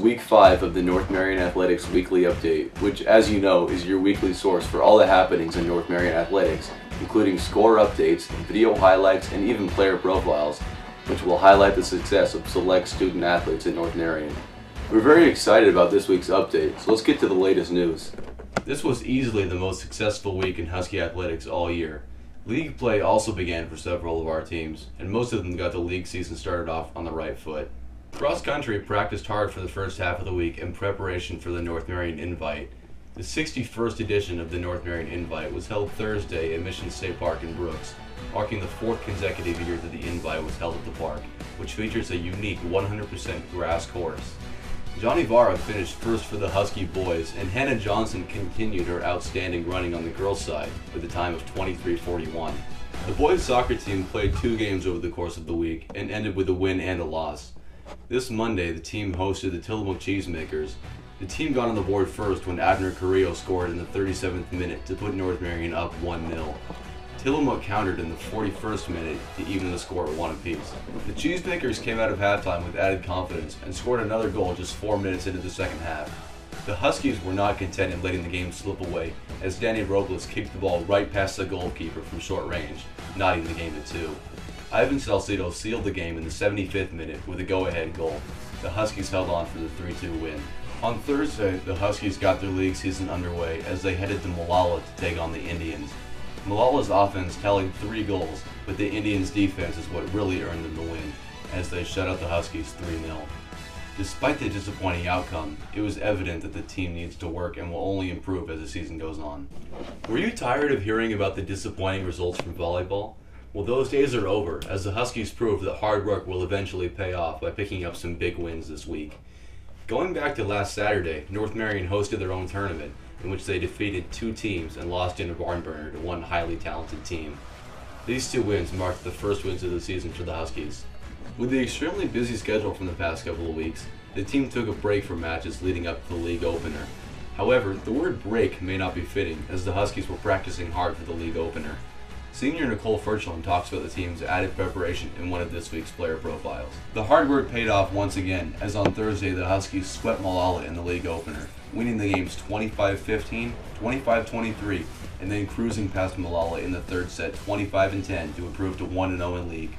week 5 of the North Marion Athletics weekly update, which, as you know, is your weekly source for all the happenings in North Marion Athletics, including score updates, video highlights, and even player profiles, which will highlight the success of select student athletes in North Marion. We're very excited about this week's update, so let's get to the latest news. This was easily the most successful week in Husky Athletics all year. League play also began for several of our teams, and most of them got the league season started off on the right foot. Cross country practiced hard for the first half of the week in preparation for the North Marion Invite. The 61st edition of the North Marion Invite was held Thursday at Mission State Park in Brooks, marking the 4th consecutive year that the Invite was held at the park, which features a unique 100% grass course. Johnny Vara finished first for the Husky boys, and Hannah Johnson continued her outstanding running on the girls' side with a time of 23:41. The boys' soccer team played 2 games over the course of the week and ended with a win and a loss. This Monday, the team hosted the Tillamook Cheesemakers. The team got on the board first when Abner Carrillo scored in the 37th minute to put North Marion up 1-0. Tillamook countered in the 41st minute to even the score at 1 apiece. The Cheesemakers came out of halftime with added confidence and scored another goal just 4 minutes into the second half. The Huskies were not content in letting the game slip away, as Danny Robles kicked the ball right past the goalkeeper from short range, knotting the game at 2. Ivan Salcido sealed the game in the 75th minute with a go-ahead goal. The Huskies held on for the 3-2 win. On Thursday, the Huskies got their league season underway as they headed to Molalla to take on the Indians. Mollalla's offense tallied 3 goals, but the Indians' defense is what really earned them the win, as they shut out the Huskies 3-0. Despite the disappointing outcome, it was evident that the team needs to work and will only improve as the season goes on. Were you tired of hearing about the disappointing results from volleyball? Well, those days are over, as the Huskies proved that hard work will eventually pay off by picking up some big wins this week. Going back to last Saturday, North Marion hosted their own tournament, in which they defeated 2 teams and lost in a barn burner to one highly talented team. These 2 wins marked the first wins of the season for the Huskies. With the extremely busy schedule from the past couple of weeks, the team took a break from matches leading up to the league opener. However, the word break may not be fitting, as the Huskies were practicing hard for the league opener. Senior Nicole Furchlund talks about the team's added preparation in one of this week's player profiles. The hard work paid off once again, as on Thursday the Huskies swept Molalla in the league opener, winning the games 25-15, 25-23, and then cruising past Molalla in the third set 25-10 to improve to 1-0 in league.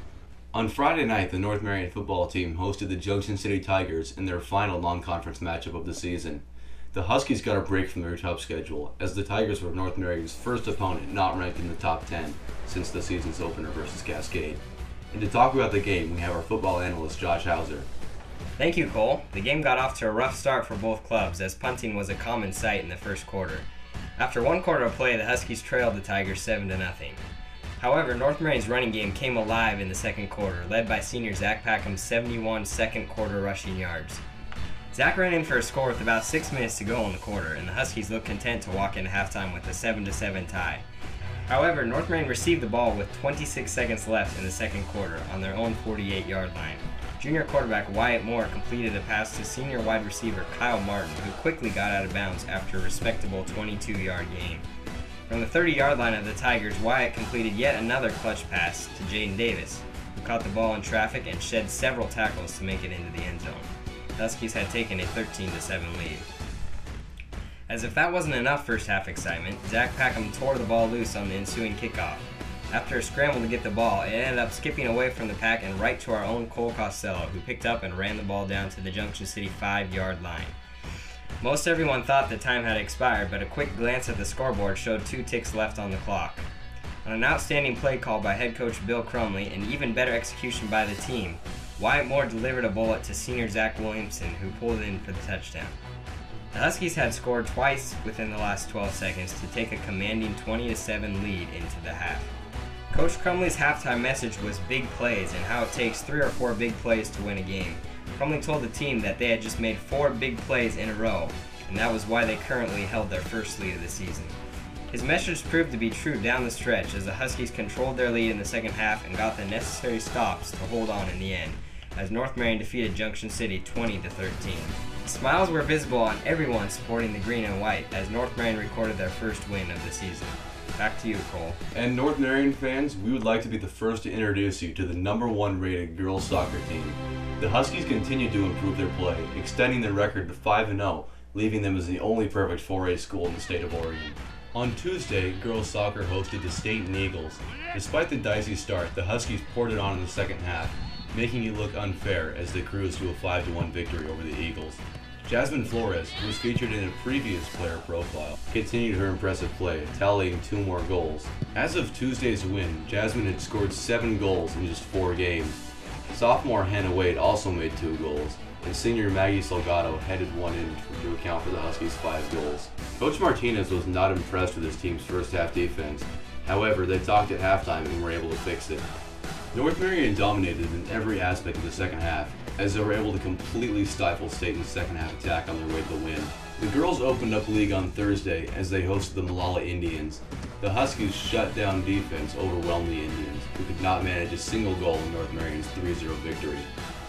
On Friday night, the North Marion football team hosted the Junction City Tigers in their final non-conference matchup of the season. The Huskies got a break from their tough schedule, as the Tigers were North Marion's first opponent not ranked in the top 10 since the season's opener versus Cascade. And to talk about the game, we have our football analyst Josh Hauser. Thank you, Cole. The game got off to a rough start for both clubs, as punting was a common sight in the first quarter. After 1 quarter of play, the Huskies trailed the Tigers 7-0. However, North Marion's running game came alive in the second quarter, led by senior Zach Packham's 71 second quarter rushing yards. Zach ran in for a score with about 6 minutes to go in the quarter, and the Huskies looked content to walk into halftime with a 7-7 tie. However, North Marion received the ball with 26 seconds left in the second quarter on their own 48-yard line. Junior quarterback Wyatt Moore completed a pass to senior wide receiver Kyle Martin, who quickly got out of bounds after a respectable 22-yard gain. From the 30-yard line of the Tigers, Wyatt completed yet another clutch pass to Jaden Davis, who caught the ball in traffic and shed several tackles to make it into the end zone. The Huskies had taken a 13-7 lead. As if that wasn't enough first half excitement, Zach Packham tore the ball loose on the ensuing kickoff. After a scramble to get the ball, it ended up skipping away from the pack and right to our own Cole Costello, who picked up and ran the ball down to the Junction City 5-yard line. Most everyone thought the time had expired, but a quick glance at the scoreboard showed 2 ticks left on the clock. On an outstanding play call by head coach Bill Crumley and even better execution by the team, Wyatt Moore delivered a bullet to senior Zach Williamson, who pulled in for the touchdown. The Huskies had scored twice within the last 12 seconds to take a commanding 20-7 lead into the half. Coach Crumley's halftime message was big plays and how it takes 3 or 4 big plays to win a game. Crumley told the team that they had just made 4 big plays in a row, and that was why they currently held their first lead of the season. His message proved to be true down the stretch as the Huskies controlled their lead in the second half and got the necessary stops to hold on in the end, as North Marion defeated Junction City 20-13. Smiles were visible on everyone supporting the green and white as North Marion recorded their first win of the season. Back to you, Cole. And North Marion fans, we would like to be the first to introduce you to the #1 rated girls soccer team. The Huskies continue to improve their play, extending their record to 5-0, leaving them as the only perfect 4A school in the state of Oregon. On Tuesday, girls soccer hosted the State Eagles. Despite the dicey start, the Huskies poured it on in the second half, making it look unfair as they cruised to a 5-1 victory over the Eagles. Jasmine Flores, who was featured in a previous player profile, continued her impressive play, tallying 2 more goals. As of Tuesday's win, Jasmine had scored 7 goals in just 4 games. Sophomore Hannah Wade also made 2 goals, and senior Maggie Salgado headed one in to account for the Huskies' 5 goals. Coach Martinez was not impressed with his team's first half defense. However, they talked at halftime and were able to fix it. North Marion dominated in every aspect of the second half, as they were able to completely stifle Staten's second half attack on their way to the win. The girls opened up league on Thursday as they hosted the Molalla Indians. The Huskies' shut-down defense overwhelmed the Indians, who could not manage a single goal in North Marion's 3-0 victory.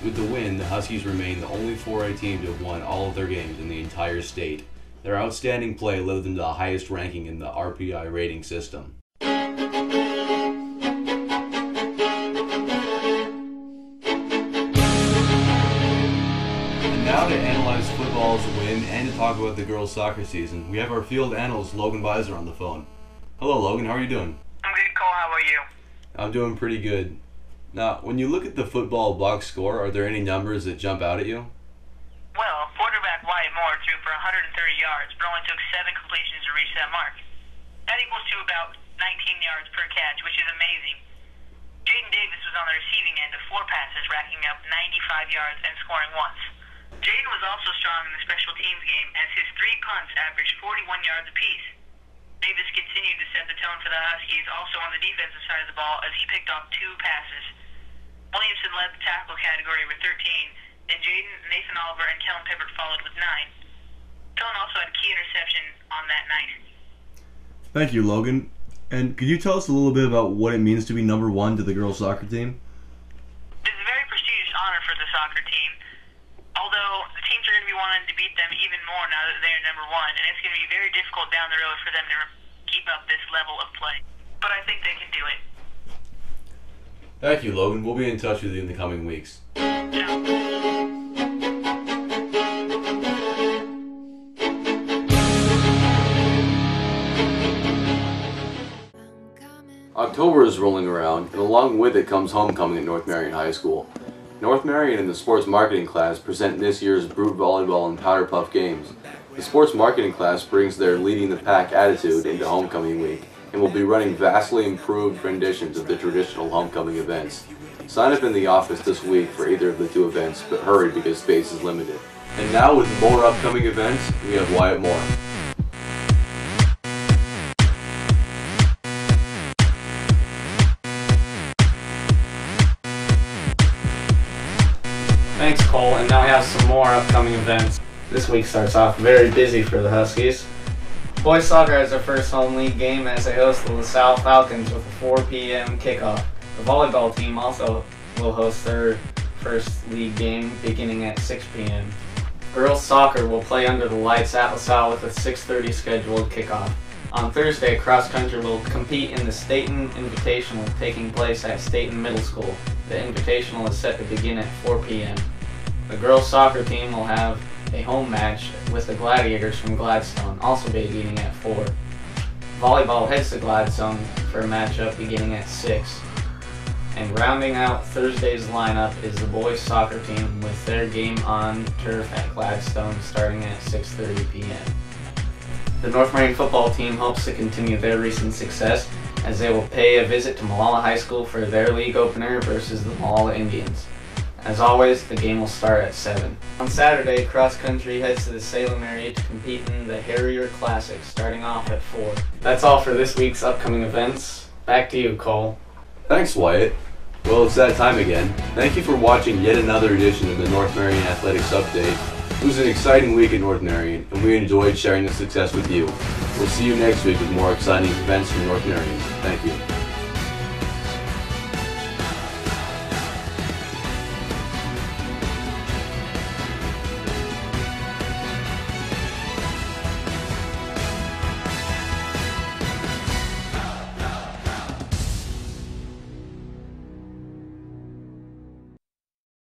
With the win, the Huskies remain the only 4A team to have won all of their games in the entire state. Their outstanding play led them to the highest ranking in the RPI rating system. Now to analyze football's win and to talk about the girls' soccer season, we have our field analyst Logan Beiser on the phone. Hello Logan, how are you doing? I'm good, Cole. How about you? I'm doing pretty good. Now, when you look at the football box score, are there any numbers that jump out at you? Well, quarterback Wyatt Moore threw for 130 yards, but only took 7 completions to reach that mark. That equals to about 19 yards per catch, which is amazing. Jaden Davis was on the receiving end of 4 passes, racking up 95 yards and scoring once. Jaden was also strong in the special teams game as his 3 punts averaged 41 yards apiece. Davis continued to set the tone for the Huskies also on the defensive side of the ball as he picked off 2 passes. Williamson led the tackle category with 13, and Jaden, Nathan Oliver, and Kellen Pippert followed with 9. Kellen also had a key interception on that night. Thank you, Logan. And could you tell us a little bit about what it means to be number 1 to the girls' soccer team? This is a very prestigious honor for the soccer team. Although the teams are going to be wanting to beat them even more now that they're number 1, and it's going to be very difficult down the road for them to keep up this level of play. But I think they can do it. Thank you, Logan. We'll be in touch with you in the coming weeks. October is rolling around, and along with it comes homecoming at North Marion High School. North Marion and the sports marketing class present this year's Brute Volleyball and Powder Puff games. The sports marketing class brings their leading the pack attitude into homecoming week and will be running vastly improved renditions of the traditional homecoming events. Sign up in the office this week for either of the 2 events, but hurry because space is limited. And now with more upcoming events, we have Wyatt Moore. Thanks, Cole, and now we have some more upcoming events. This week starts off very busy for the Huskies. Boys soccer has their first home league game as they host the LaSalle Falcons with a 4 p.m. kickoff. The volleyball team also will host their first league game beginning at 6 p.m. Girls soccer will play under the lights at LaSalle with a 6:30 scheduled kickoff. On Thursday, cross country will compete in the Staten Invitational taking place at Staten Middle School. The Invitational is set to begin at 4 p.m. The girls soccer team will have a home match with the Gladiators from Gladstone, also beginning at 4. Volleyball heads to Gladstone for a matchup beginning at 6. And rounding out Thursday's lineup is the boys soccer team with their game on turf at Gladstone starting at 6:30 p.m. The North Marion football team hopes to continue their recent success as they will pay a visit to Molalla High School for their league opener versus the Molalla Indians. As always, the game will start at 7. On Saturday, cross country heads to the Salem area to compete in the Harrier Classic starting off at 4. That's all for this week's upcoming events. Back to you, Cole. Thanks, Wyatt. Well, it's that time again. Thank you for watching yet another edition of the North Marion Athletics Update. It was an exciting week at North Marion, and we enjoyed sharing the success with you. We'll see you next week with more exciting events from North Marion. Thank you.